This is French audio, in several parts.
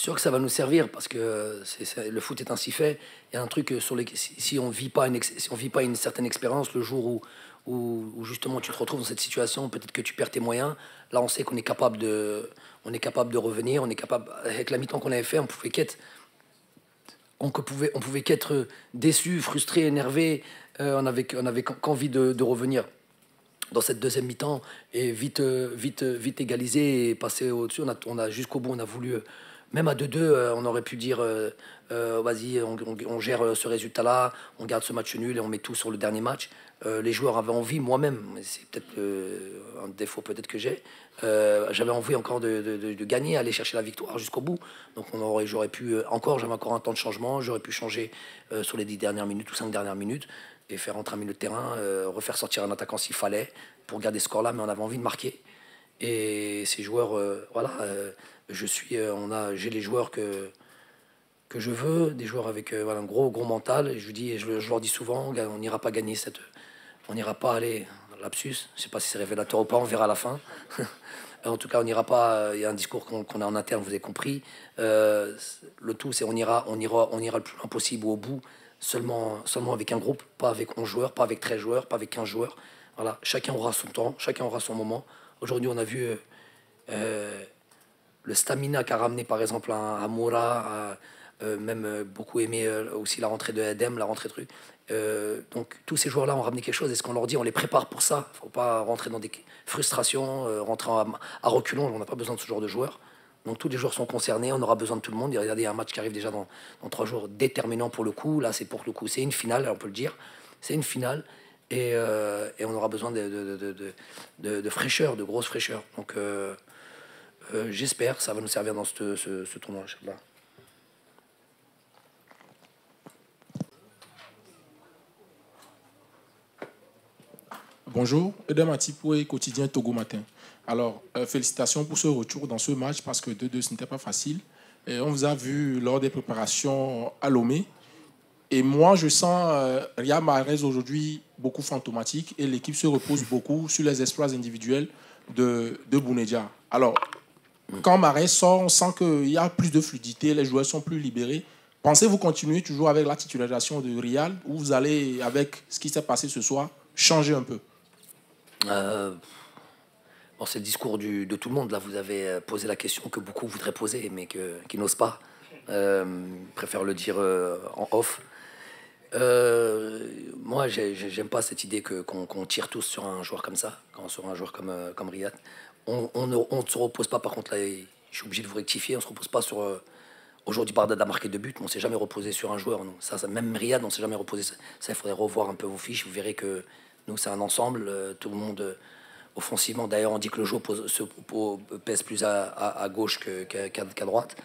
sûr que ça va nous servir parce que le foot est ainsi fait. Il y a un truc sur les, si on vit pas si on vit pas une certaine expérience, le jour où justement tu te retrouves dans cette situation, peut-être que tu perds tes moyens. Là, on sait qu'on est capable de revenir, on est capable. Avec la mi-temps qu'on avait fait, on pouvait qu'être déçu, frustré, énervé. On avait qu'envie de revenir dans cette deuxième mi-temps et vite égaliser et passer au-dessus. On a jusqu'au bout, on a voulu, même à 2-2, on aurait pu dire vas-y, on gère ce résultat-là, on garde ce match nul et on met tout sur le dernier match. Les joueurs avaient envie, moi-même, c'est peut-être un défaut peut-être que j'ai. J'avais envie encore de gagner, aller chercher la victoire jusqu'au bout. Donc j'aurais pu j'avais encore un temps de changement, j'aurais pu changer sur les 10 dernières minutes ou 5 dernières minutes et faire entrer un milieu de terrain, refaire sortir un attaquant s'il fallait pour garder ce score-là, mais on avait envie de marquer. Et ces joueurs, j'ai les joueurs que je veux, des joueurs avec un gros mental. Et je leur dis souvent, on n'ira pas gagner on n'ira pas aller lapsus. Je sais pas si c'est révélateur ou pas, on verra à la fin. En tout cas, on n'ira pas. Il y a un discours qu'on a en interne, vous avez compris. Le tout, c'est on ira le plus loin possible ou au bout, seulement avec un groupe, pas avec 11 joueurs, pas avec 13 joueurs, pas avec 15 joueurs. Voilà, chacun aura son temps, chacun aura son moment. Aujourd'hui, on a vu le stamina qu'a ramené par exemple un Moura, même beaucoup aimé aussi la rentrée de Edem, la rentrée de truc. Donc tous ces joueurs-là ont ramené quelque chose. Est-ce qu'on leur dit on les prépare pour ça? Faut pas rentrer dans des frustrations, rentrer à reculons. On n'a pas besoin de ce genre de joueurs. Donc tous les joueurs sont concernés, on aura besoin de tout le monde. Et regardez, il y a un match qui arrive déjà dans 3 jours, déterminant pour le coup. Là, c'est pour le coup, c'est une finale, on peut le dire. C'est une finale. Et on aura besoin de fraîcheur, de grosse fraîcheur. Donc j'espère que ça va nous servir dans ce tournoi-là. Bonjour, Edem Atipoué, quotidien Togo Matin. Alors, félicitations pour ce retour dans ce match parce que 2-2, ce n'était pas facile. Et on vous a vu lors des préparations à Lomé. Et moi, je sens Riyad Mahrez aujourd'hui beaucoup fantomatique et l'équipe se repose beaucoup sur les exploits individuels de Bounedjah. Alors, quand Mahrez sort, on sent qu'il y a plus de fluidité, les joueurs sont plus libérés. Pensez-vous continuer toujours avec la titularisation de Riyad ou vous allez, avec ce qui s'est passé ce soir, changer un peu? Bon, c'est le discours de tout le monde. Là, vous avez posé la question que beaucoup voudraient poser, mais qui n'osent pas. Préfèrent le dire en off. Moi, j'aime pas cette idée qu'on tire tous sur un joueur comme ça, sur un joueur comme Riyad. On ne se repose pas, par contre, là, je suis obligé de vous rectifier, on ne se repose pas sur... Aujourd'hui, Bardad a marqué 2 buts, mais on ne s'est jamais reposé sur un joueur. Nous. Même Riyad, on ne s'est jamais reposé. Ça, il faudrait revoir un peu vos fiches. Vous verrez que nous, c'est un ensemble. Tout le monde, offensivement, d'ailleurs, on dit que le jeu pèse plus à gauche qu'à droite.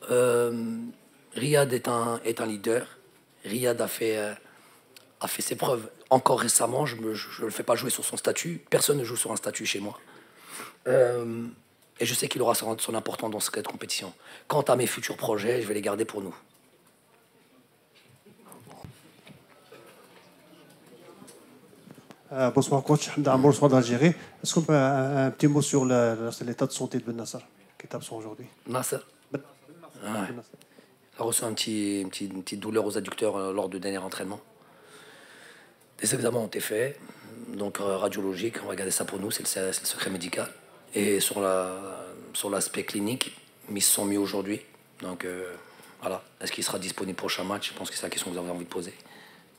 Riyad est un leader. Riyad a fait ses preuves. Encore récemment, je ne le fais pas jouer sur son statut. Personne ne joue sur un statut chez moi. Et je sais qu'il aura son importance dans cette compétition. Quant à mes futurs projets, je vais les garder pour nous. Bonsoir coach, bonsoir d'Algérie. Est-ce qu'on peut un petit mot sur l'état de santé de Ben Nasser, qui est absent aujourd'hui? Nasser, ouais. Il a reçu une petite douleur aux adducteurs lors du dernier entraînement. Des examens ont été faits, donc radiologique, on va garder ça pour nous, c'est le secret médical. Et sur l'aspect clinique, ils se sont mis aujourd'hui. Donc voilà, est-ce qu'il sera disponible pour le prochain match? Je pense que c'est la question que vous avez envie de poser.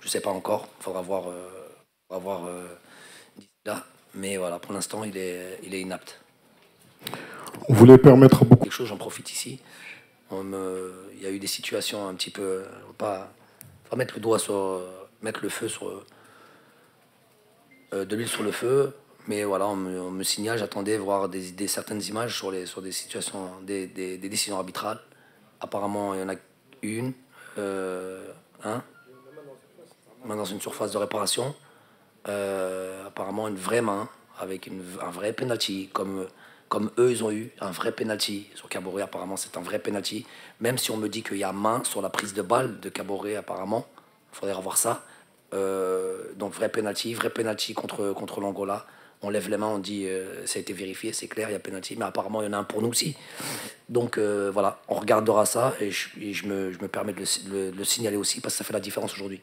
Je ne sais pas encore, il faudra voir d'ici là. Mais voilà, pour l'instant, il est inapte. On voulait permettre à beaucoup... Quelque chose, j'en profite ici. Il y a eu des situations un petit peu... Pas mettre le doigt sur... mettre le feu sur... de l'huile sur le feu. Mais voilà, on me signale, j'attendais voir certaines images sur des situations, des décisions arbitrales. Apparemment, il y en a une. Main dans une surface de réparation. Apparemment, une vraie main avec un vrai penalty, comme eux, ils ont eu un vrai penalty sur Caboret. Apparemment, c'est un vrai penalty. Même si on me dit qu'il y a main sur la prise de balle de Caboret, apparemment, il faudrait revoir ça. Donc, vrai penalty contre l'Angola. on lève les mains, on dit ça a été vérifié, c'est clair, il y a penalty, mais apparemment il y en a un pour nous aussi. Donc voilà, on regardera ça et je me permets de le signaler aussi parce que ça fait la différence aujourd'hui.